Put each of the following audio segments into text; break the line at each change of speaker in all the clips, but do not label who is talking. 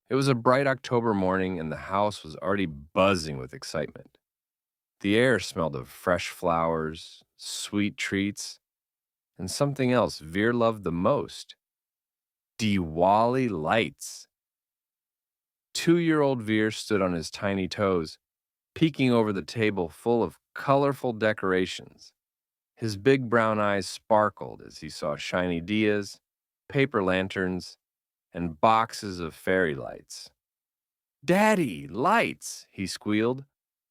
It was a bright October morning, and the house was already buzzing with excitement. The air smelled of fresh flowers, sweet treats, and something else Veer loved the most: Diwali lights. 2-year-old Veer stood on his tiny toes, peeking over the table full of colorful decorations. His big brown eyes sparkled as he saw shiny diyas, paper lanterns, and boxes of fairy lights. "Daddy, lights!" he squealed,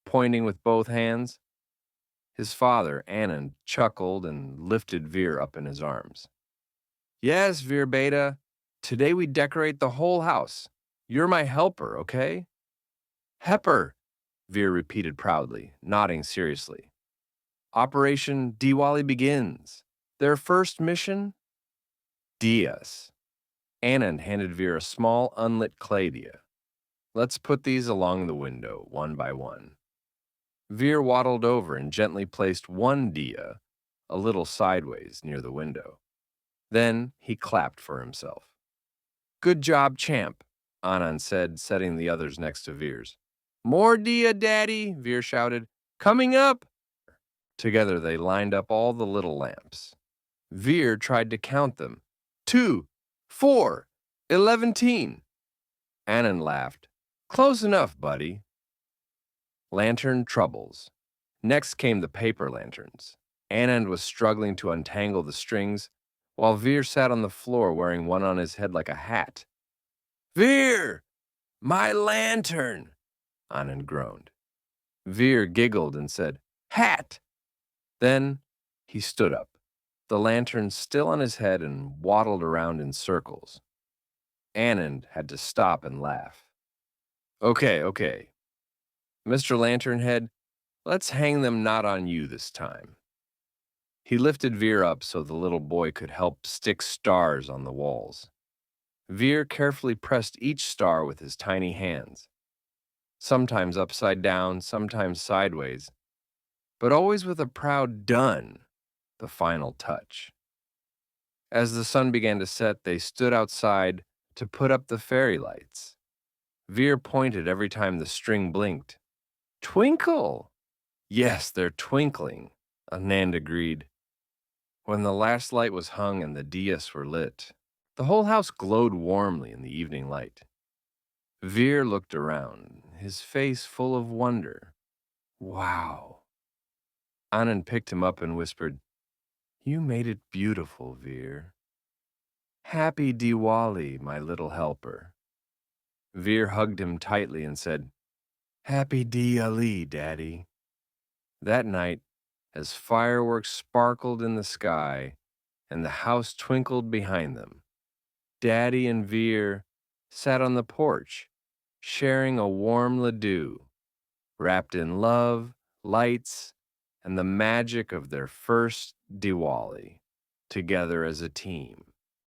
pointing with both hands. His father, Anand, chuckled and lifted Veer up in his arms. "Yes, Veer Beta, today we decorate the whole house. You're my helper, okay?" "Hepper," Veer repeated proudly, nodding seriously. "Operation Diwali begins. Their first mission? Diyas." Anand handed Veer a small, unlit clay diya. "Let's put these along the window, one by one." Veer waddled over and gently placed one diya a little sideways near the window. Then he clapped for himself. "Good job, champ," Anand said, setting the others next to Veer's. "More diya, Daddy," Veer shouted. "Coming up!" Together they lined up all the little lamps. Veer tried to count them. 2, 4, 11. Anand laughed. "Close enough, buddy." Lantern troubles. Next came the paper lanterns. Anand was struggling to untangle the strings, while Veer sat on the floor wearing one on his head like a hat. "Veer! My lantern!" Anand groaned. Veer giggled and said, "Hat!" Then he stood up, the lantern still on his head, and waddled around in circles. Anand had to stop and laugh. Okay. Mr. Lanternhead, let's hang them not on you this time." He lifted Veer up so the little boy could help stick stars on the walls. Veer carefully pressed each star with his tiny hands, sometimes upside down, sometimes sideways, but always with a proud "done," the final touch. As the sun began to set, they stood outside to put up the fairy lights. Veer pointed every time the string blinked. "Twinkle!" "Yes, they're twinkling," Anand agreed. When the last light was hung and the diyas were lit, the whole house glowed warmly in the evening light. Veer looked around, his face full of wonder. "Wow." Anand picked him up and whispered, "You made it beautiful, Veer. Happy Diwali, my little helper." Veer hugged him tightly and said, "Happy Diwali, Daddy." That night, as fireworks sparkled in the sky and the house twinkled behind them, Daddy and Veer sat on the porch, sharing a warm ladoo, wrapped in love, lights, and the magic of their first Diwali, together as a team.